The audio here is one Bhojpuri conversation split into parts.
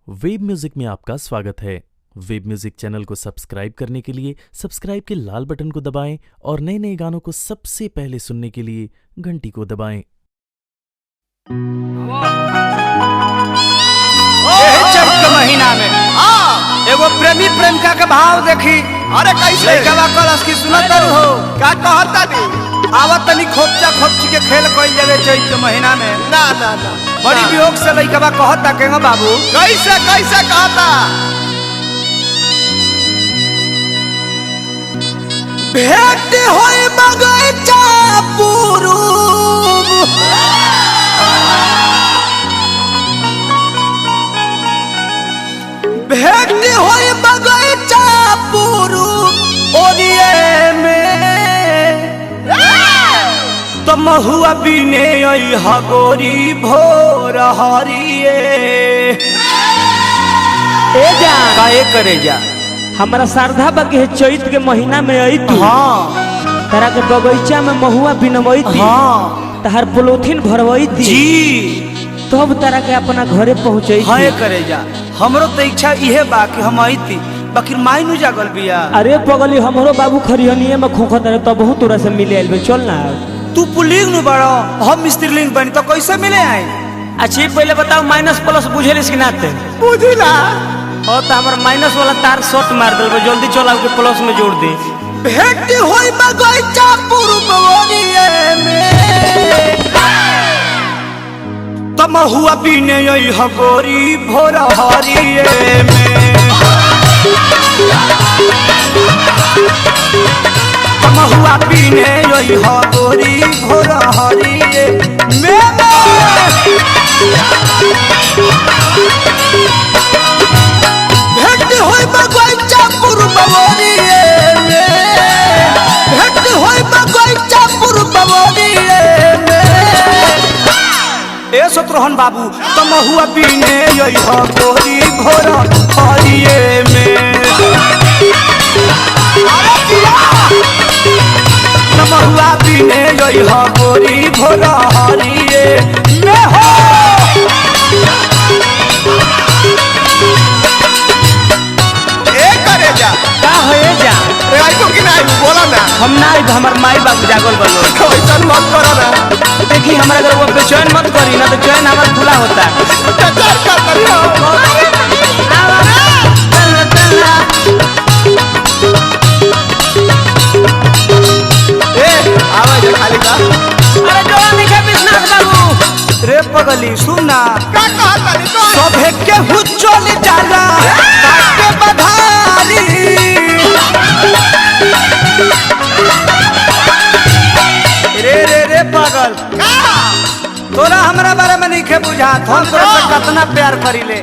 वेब म्यूजिक में आपका स्वागत है। वेब म्यूजिक चैनल को सब्सक्राइब करने के लिए सब्सक्राइब के लाल बटन को दबाएं और नए नए गानों को सबसे पहले सुनने के लिए घंटी को दबाएं। चैत के महीना में एगो प्रेमी प्रेमिका के भाव देखी। अरे कैसे लइकवा कलश की सुनत हो का कहता दी? आवत तनी खोपचा खोपची के खेल कइल जावे चैत के महीना में। ना ना ना बड़ी वियोग से लइकवा कहता केंगो बाबू कैसे कैसे कहता? भेंट होई बगैचा पुरूब भेंट होई बगैचा पुरूब ओरिए में तो महुआ बिने आई हगोरी भोर हरिए ए जा काहे करे जा हमारा श्रद्धा बाकी है चैत के महीना में आई तू हाँ तारा के बगीचा में महुआ बिनवई थी हाँ तहार पोलोथीन भरवई थी जी तब तारा के अपना घरे पहुंचई हाँ थी। करे जा हमरो तो इच्छा इहे बा कि हम आईती बाकी माई नु जागल बिया। अरे पगली हमरो बाबू खरिहनिए में खोखत रहे तब बहुत तोरा से मिले आइल बे चल ना। तू पुलिंग नु बड़ो हम स्त्रीलिंग बनी तो कैसे मिले आई? अच्छी पहले बताओ माइनस प्लस बुझेलिस कि नाते बुझिला और तो हमारा माइनस वाला तार शॉर्ट मार दल जल्दी चलाओ के प्लस में जोड़ दे। भेंट होई बगैचा पुरबोरिए में तम हुआ पीने आई हगोरी भोर हरिए में तम हुआ पीने आई हगोरी भोर हरिए में भेंट होई बगैचा पुरबोरिए में भेंट होई बगैचा पुरबोरिए में ए शत्रुहन बाबू तम हुआ पीने यही हगोरी भोर हरिए में तम हुआ पीने यही हगोरी भोर हरिए में हो ए करे जा का होए जा रे आई को कि नहीं बोला ना हम ना आइब हमर माई बाबू जागल बनो कैसन मत करो ना देखी हमरा अगर वो बेचैन मत करी ना तो चैन हमार खुला होता है। टटर का करियो ए आवे जा खाली का अरे जो लिखे विश्वनाथ बाबू रे पगली सुना का कहता नी तो सभे के हुचल जाला काटे बधारी रे रे रे पागल तोरा हमरा बारे में नहीं बुझात हम तोरा से कितना प्यार करीले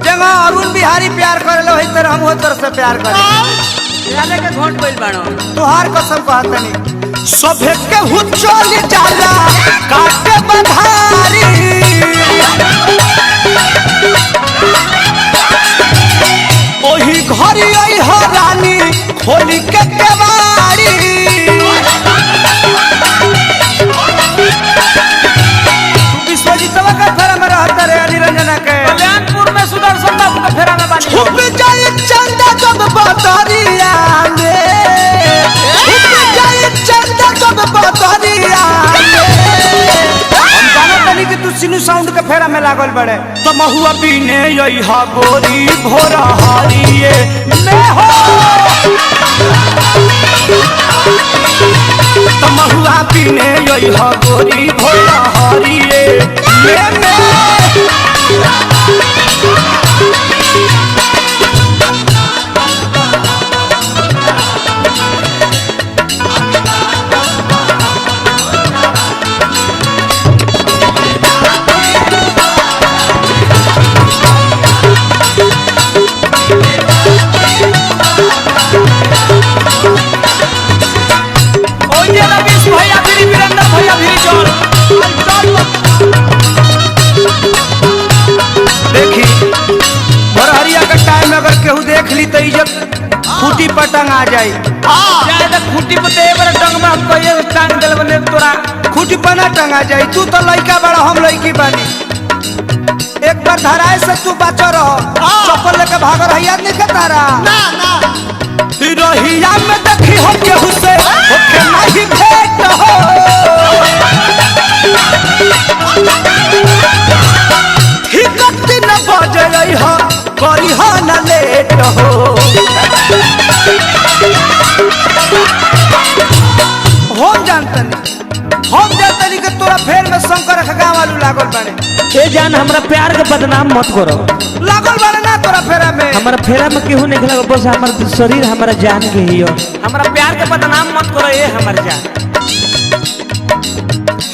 जगह अरुण बिहारी प्यार करेलो वही तरह हम तोरा से प्यार करी याले के घोट गइल बाड़ो तुहार कसम कहतनी सभे के हुचल जाला काटे बधारी ओही घरी आई हो रानी खोली के केवाड़ी विश्वजीतवा का फेरा में रहता रे निरंजना के कल्याणपुर में सुदर्शन बाबू के फेरा में बानी छुप जाए चंदा जब बदरिया में छुप जाए चंदा जब बदरिया में हम जाना तनी कि तू सिनु साउंड के फेरा में लागल बड़े तो महुआ पीने यही हगोरी भोर हरिए में हो तो महुआ पीने यही हगोरी भोर हरिए में ओए रविश भैया फिरी वीरेंद्र भैया फिरी चल देखी भरहरिया के टाइम में अगर केहू देख ली तो इज्जत खूटी पर टंगा जाई। जाए तो खूटी पे ते बार डंग में कहिए टांग देल बने तोरा खूटी पर ना टंगा जाई। तू तो लड़का बड़ा हम लड़की बानी एक बार धराए से तू बचो रहो चप्पल लेके भाग रही याद नहीं के तारा ना ना रहिया में देखी हो केहू से होके नहीं भेंट हो हिकती न बजे रही हो करी हो न लेट हो हम जानतनी कि तोरा फेर में शंकर गाँव वालू लागल बाड़े ए जान हमरा प्यार के बदनाम मत करो। लागल बाड़े ना तोरा फेरा में हमारा फेरा में केहू नहीं लगा बस हमारा शरीर हमारा जान के ही हो। हमारा प्यार के बदनाम मत करो ये हमार जान।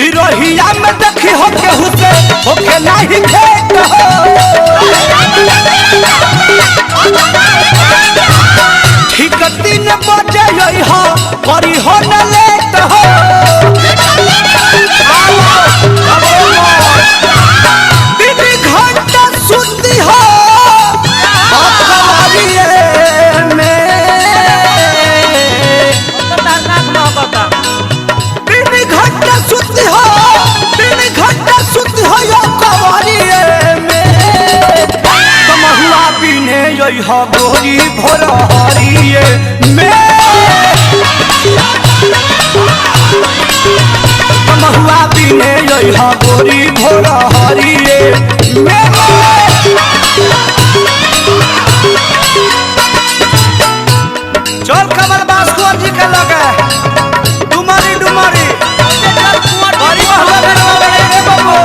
हिरोहिया में देखी हो केहू से होके नहीं भेंट हो ठीक 3 बजे यही हो करी हो न लेट हो 3 घंटा सुती हो हो गोरी भोर हरिए में महुआ पीने यही हो गोरी भोर हरिए में चल कमल बासुअर जी के लगे डुमरी डुमरी बड़ी महुआ बड़े रे बाबू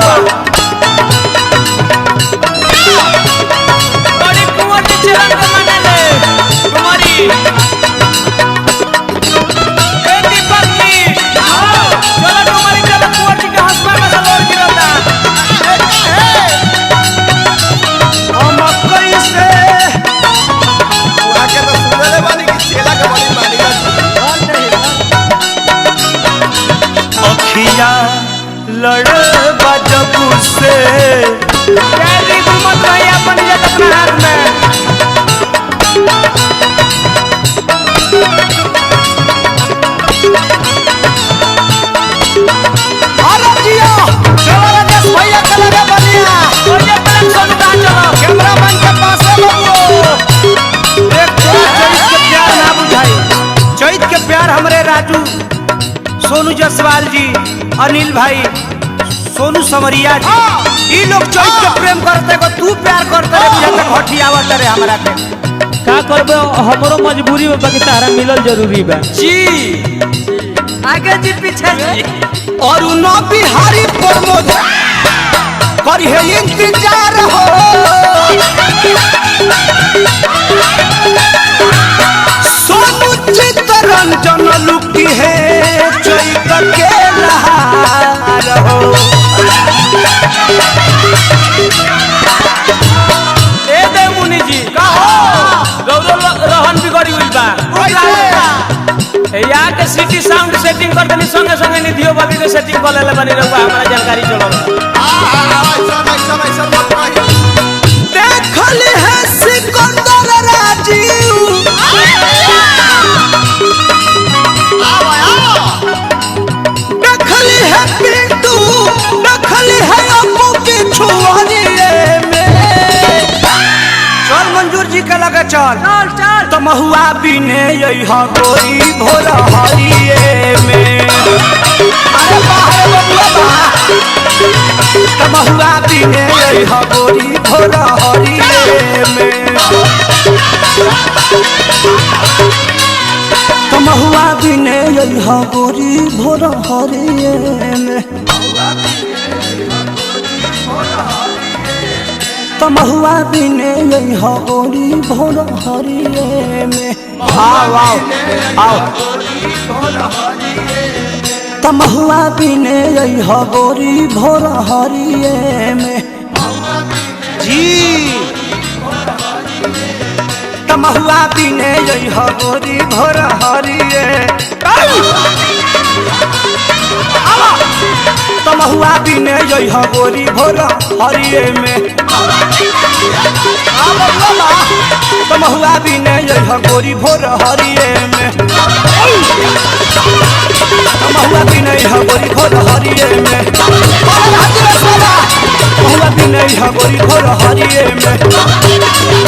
लड़ बजबू से मत रही अपनी अपना हाथ में अरे जियो चलो राजेश भैया के लगे बनिया ओए प्लान सोनू कहां चलो कैमरामैन के पास है बाबू देख चैत के प्यार ना बुझाई चैत के प्यार हमरे राजू सोनू जसवाल जी अनिल भाई सोनू समरिया जी ये लोग चैत के प्रेम करते को तू प्यार करते रे बुझाते घटियावत रे हमरा के का करबे हमरो मजबूरी में बाकी तारा मिलल जरूरी बा जी आगे जी पीछे जी और न बिहारी प्रमोद करी है इंतजार हो सोनू चित्तरंजन लुकी है चैत के लहार हो ए दे मुनि जी का हो गौरव रहन बिगड़ी हुई बा या के सिटी साउंड सेटिंग कर देनी संगे संगे निधियो बाबी के सेटिंग कर लेले बनी रहुआ हमारा जानकारी चलो ऐसा मत कही देखल है सिकंदर राजीव देखल है पिंटू देखल है अम्मू के छुआरिए में चल मंजूर जी के लगे चल चल तो महुआ बिने यही हो गोरी भोर हरिए में अरे बाहर बबुआ बा तो महुआ बिने यही हो गोरी भोर हरिए में तो महुआ बिने यही हो गोरी भोर हरिए में तो महुआ बिने यही हो गोरी भोर हरिए में आओ आओ आओ तो महुआ बिने यही हो गोरी भोर हरिए में जी तो महुआ बिने यही हो गोरी भोर हरिए तो महुआ बिने यही हो गोरी भोर हरिए में तो महुआ बिने यही हो गोरी भोर हरिए में तो महुआ बिने यही हो गोरी भोर हरिए में कहवा दिन है गोरी घोर हरिये में